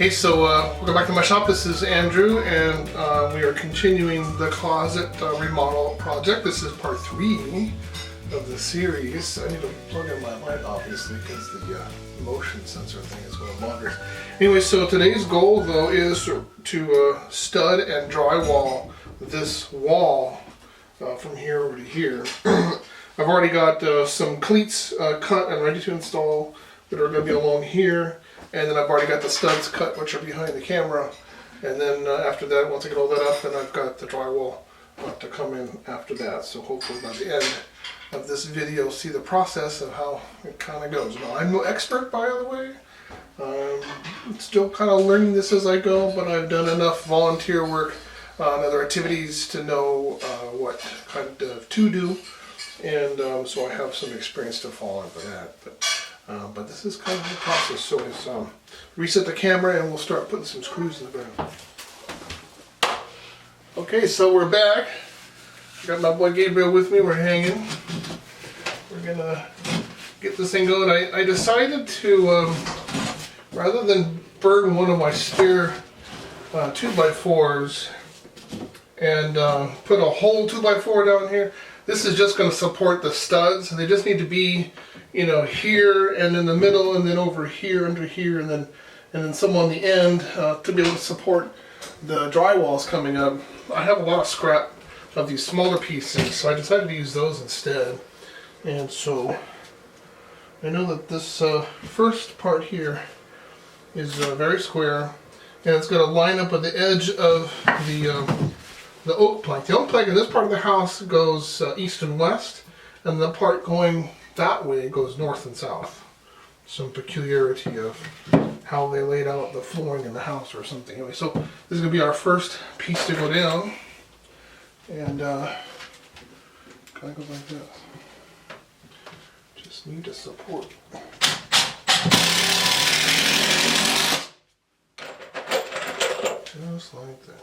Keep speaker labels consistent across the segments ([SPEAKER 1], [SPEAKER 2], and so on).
[SPEAKER 1] Hey, so welcome back to my shop. This is Andrew, and we are continuing the closet remodel project. This is part 3 of the series. I need to plug in my light, obviously, because the motion sensor thing is going to bother. Anyway, so today's goal, though, is to stud and drywall this wall from here over to here. I've already got some cleats cut and ready to install that are going to be along here. And then I've already got the studs cut, which are behind the camera. And then after that, once I get all that up, then I've got the drywall to come in after that. So hopefully by the end of this video, see the process of how it kind of goes. Now, I'm no expert, by the way. I'm still kind of learning this as I go, but I've done enough volunteer work on other activities to know what kind of to do. And so I have some experience to fall on for that. But this is kind of the process. So it's reset the camera and we'll start putting some screws in the ground. Okay, so we're back. Got my boy Gabriel with me. We're hanging. We're gonna get this thing going. I decided to rather than burn one of my spare 2x4s and put a whole 2x4 down here. This is just going to support the studs, and they just need to be, you know, here and in the middle, and then over here, under here, and then some on the end to be able to support the drywalls coming up. I have a lot of scrap of these smaller pieces, so I decided to use those instead. And so I know that this first part here is very square, and it's going to line up with the edge of the oak plank. The oak plank in this part of the house goes east and west, and the part going that way goes north and south. Some peculiarity of how they laid out the flooring in the house or something. Anyway, so this is going to be our first piece to go down, and kind of goes like this. Just need to support. Just like that.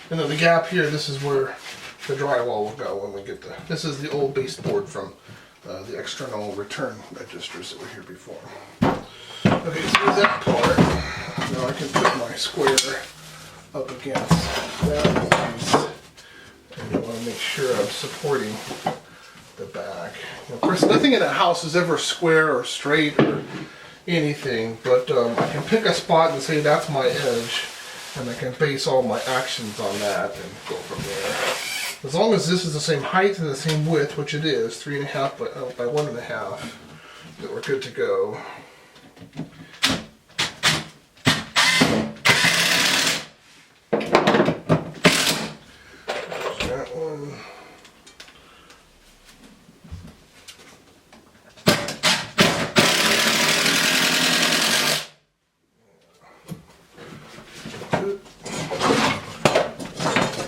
[SPEAKER 1] And then the gap here, this is where the drywall will go when we get the, this is the old baseboard from the external return registers that were here before. Okay, so that part, now I can put my square up against that piece. And I want to make sure I'm supporting the back. Of course, nothing in a house is ever square or straight or anything, but I can pick a spot and say that's my edge. And I can base all my actions on that and go from there. As long as this is the same height and the same width, which it is, 3.5 by 1.5, then we're good to go. There's that one.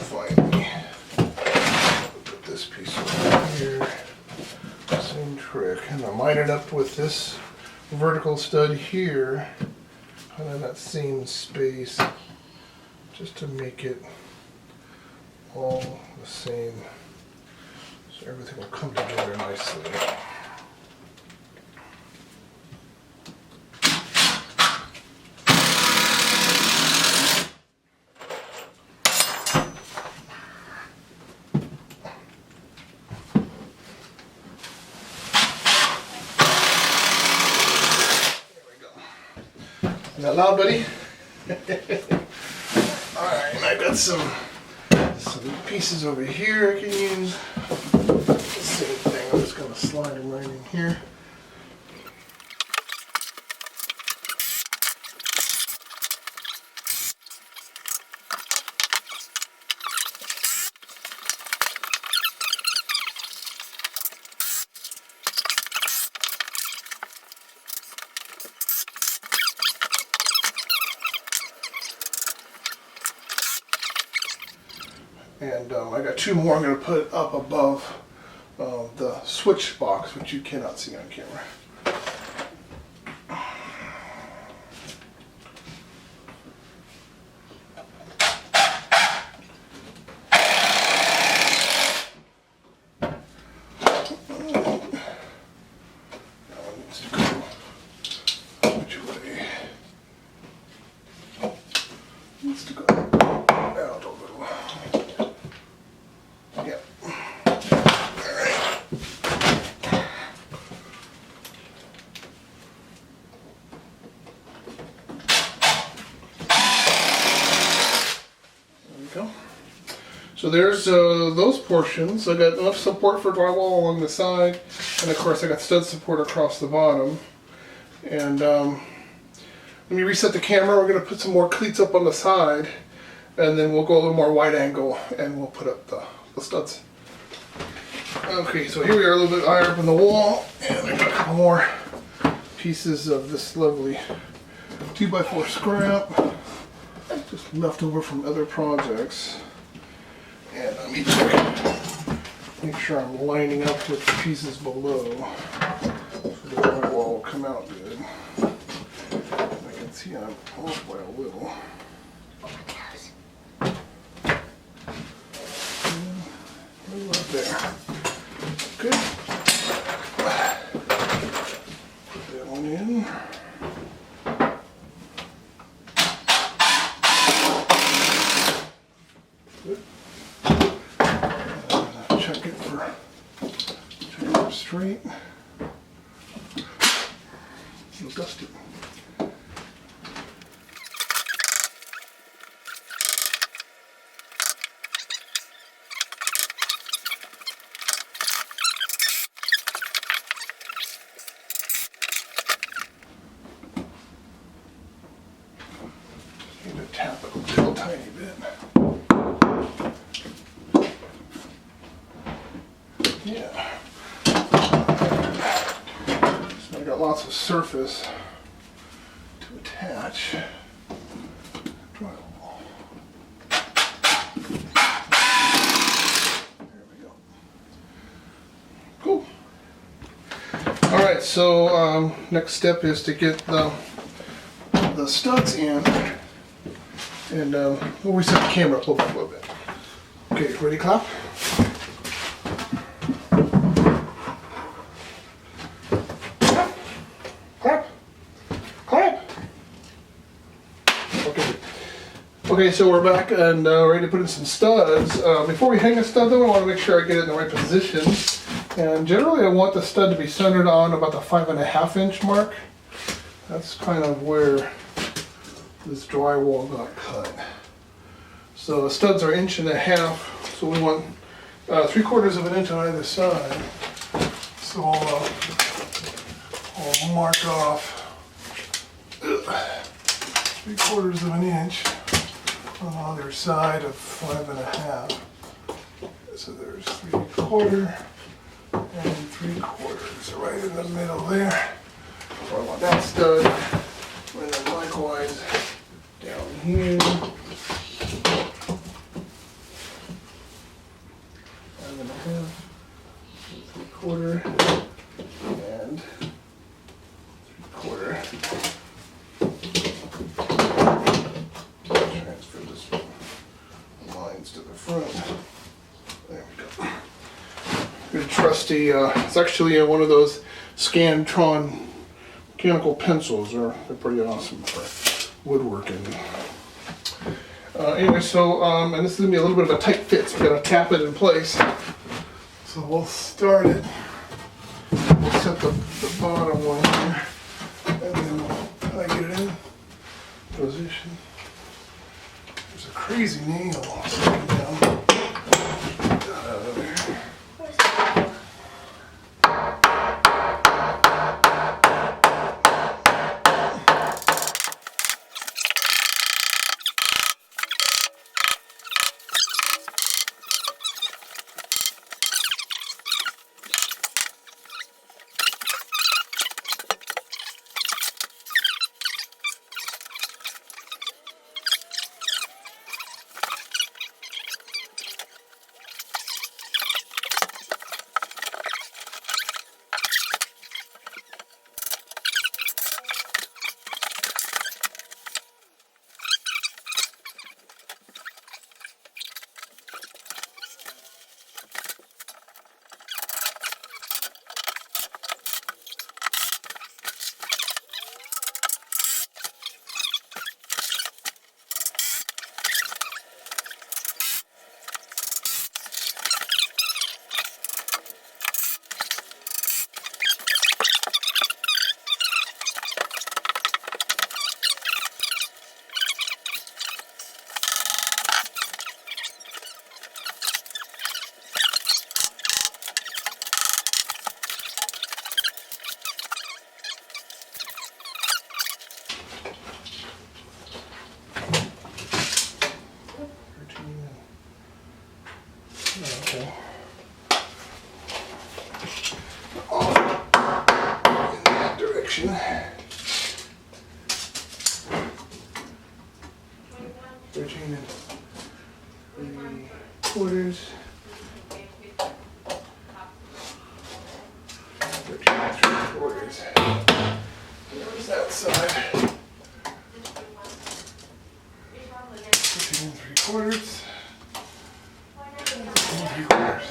[SPEAKER 1] Finally, put this piece over here. Same trick, and I line it up with this vertical stud here, kind of that same space, just to make it all the same, so everything will come together nicely. Is that loud, buddy? Alright, I've got some pieces over here I can use. The same thing, I'm just going to slide them right in here. And I got 2 more I'm going to put up above the switch box, which you cannot see on camera. So there's those portions. I got enough support for drywall along the side, and of course I got stud support across the bottom. And let me reset the camera. We're going to put some more cleats up on the side, and then we'll go a little more wide angle, and we'll put up the studs. Okay, so here we are a little bit higher up in the wall, and I've got a couple more pieces of this lovely 2x4 scrap, just left over from other projects. And let me check, make sure I'm lining up with the pieces below, so the drywall will come out good. I can see I'm off by a little. Right there. Good. Put that one in. Good. Check it for straight. You'll dust it. Need to tap it a little tiny bit. Yeah. So I got lots of surface to attach drywall. There we go. Cool. All right. So next step is to get the studs in, and we'll reset the camera up a little bit. Okay, ready, clap? Clap. Clap. Okay. Okay, so we're back and ready to put in some studs. Before we hang a stud though, I want to make sure I get it in the right position. And generally I want the stud to be centered on about the 5.5 inch mark. That's kind of where this drywall got cut. So the studs are 1.5 inches, so we want 3/4 of an inch on either side. So I'll mark off 3/4 of an inch on either side of 5.5. So there's 3/4 and 3/4 right in the middle there. So I want that stud, and then likewise down here. 5.5, 3/4, and 3/4. Transfer this lines to the front. There we go. Good trusty. It's actually one of those Scantron mechanical pencils. They're pretty awesome for woodworking. Anyway, so and this is gonna be a little bit of a tight fit, so we gotta tap it in place. So we'll start it. We'll set the bottom one here, and then we'll get it in position. There's a crazy nail sticking down. Out of there. 13 3/4. 13 3/4. There's that side. 13 3/4. 13 3/4.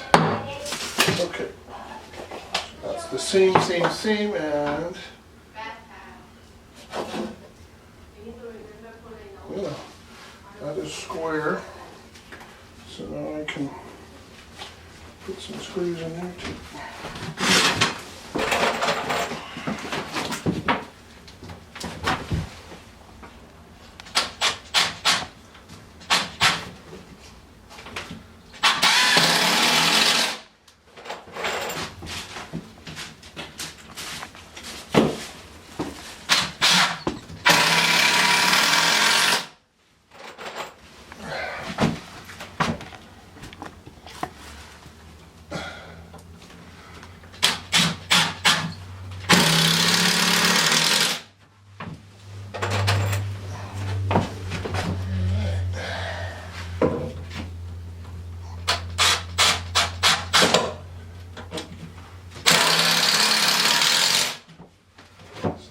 [SPEAKER 1] Okay. That's the same, and yeah, that is square. So now I can put some screws in there too.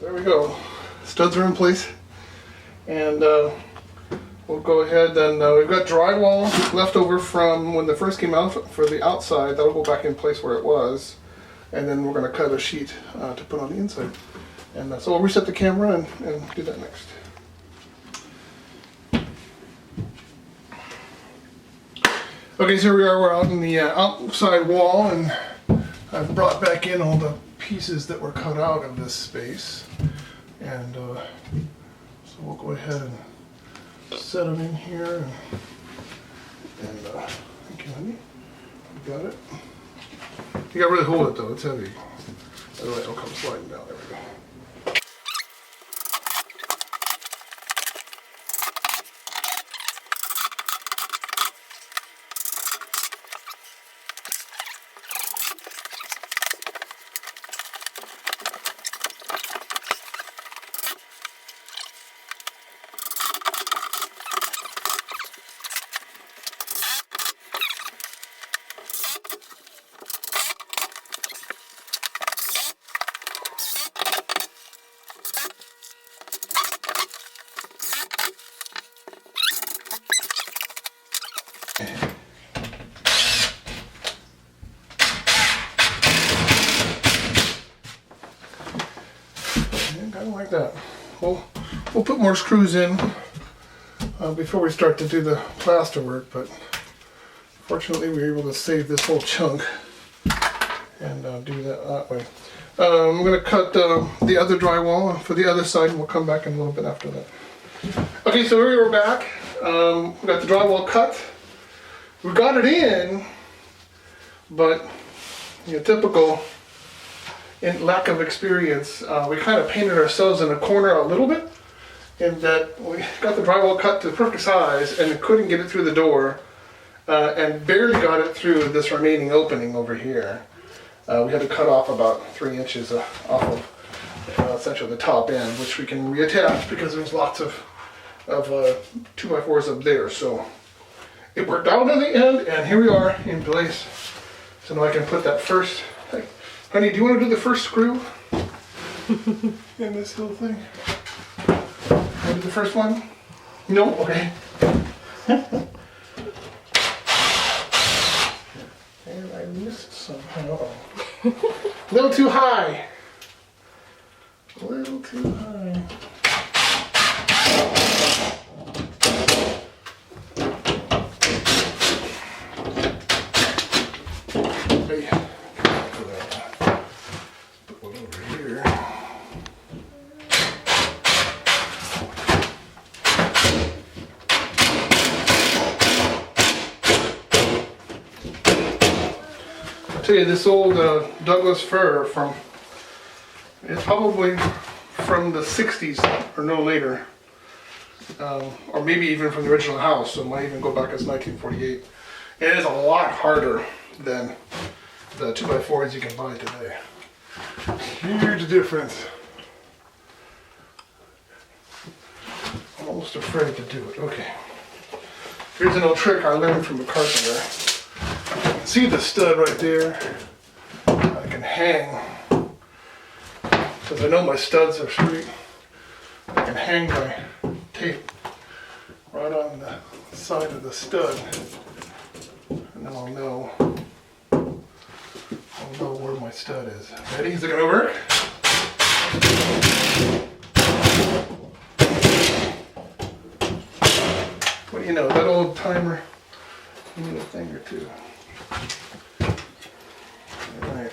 [SPEAKER 1] There we go. Studs are in place, and we'll go ahead and we've got drywall left over from when the first came out for the outside. That'll go back in place where it was, and then we're going to cut a sheet to put on the inside. And so we'll reset the camera and do that next. Okay, so here we are. We're out in the outside wall, and I've brought back in all the pieces that were cut out of this space, and so we'll go ahead and set them in here, and thank you, honey. You got it. You gotta really hold it though; it's heavy. Otherwise, it'll come sliding down. There we go. Kind of like that. We'll put more screws in before we start to do the plaster work, but fortunately we were able to save this whole chunk and do that way. I'm going to cut the other drywall for the other side, and we'll come back in a little bit after that. Okay, so here we're back. We got the drywall cut. We got it in, but typical in lack of experience, we kind of painted ourselves in a corner a little bit, in that we got the drywall cut to the perfect size and couldn't get it through the door, and barely got it through this remaining opening over here. We had to cut off about 3 inches off of essentially the top end, which we can reattach because there's lots of 2x4s up there. So it worked out in the end, and here we are in place. So now I can put that first. Honey, do you want to do the first screw in this little thing? Want to do the first one? No? Okay. And I missed somehow. A little too high. A little too high. Tell you, this old Douglas fir it's probably from the 60s or no later, or maybe even from the original house, so it might even go back as 1948. It is a lot harder than the 2x4s you can buy today. Huge difference. I'm almost afraid to do it. Okay. Here's an old trick I learned from a carpenter. See the stud right there? I can hang, because I know my studs are straight. I can hang my tape right on the side of the stud, and then I'll know where my stud is. Ready? Is it gonna work? What do you know? That old timer, you need a thing or two. All right.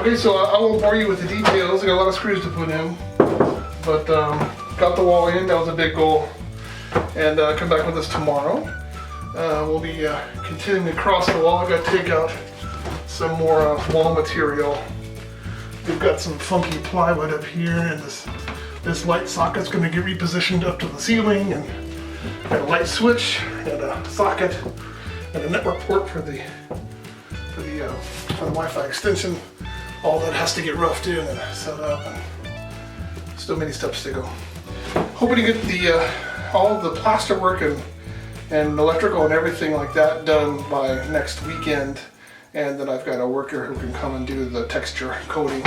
[SPEAKER 1] Okay, so I won't bore you with the details. I got a lot of screws to put in, but got the wall in. That was a big goal, and come back with us tomorrow. We'll be continuing across the wall. I've got to take out some more wall material. We've got some funky plywood up here, and this light socket's going to get repositioned up to the ceiling, and got a light switch and a socket and a network port for the Wi-Fi extension. All that has to get roughed in and set up, and still many steps to go. Hoping to get all the plaster work and electrical and everything like that done by next weekend, and then I've got a worker who can come and do the texture coating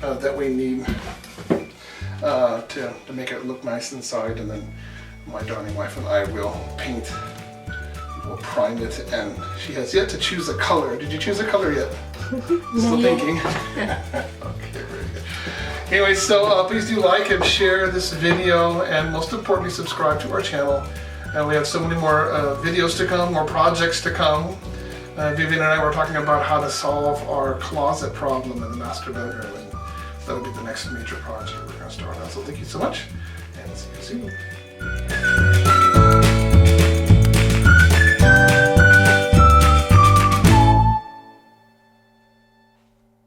[SPEAKER 1] that we need to make it look nice inside, and then my darling wife and I will paint. We'll prime it, and she has yet to choose a color. Did you choose a color yet? Still thinking? Okay, very good. Anyway, so please do like and share this video, and most importantly, subscribe to our channel. And we have so many more videos to come, more projects to come. Vivian and I were talking about how to solve our closet problem in the master bedroom, and that'll be the next major project we're going to start on. So thank you so much, and see you soon.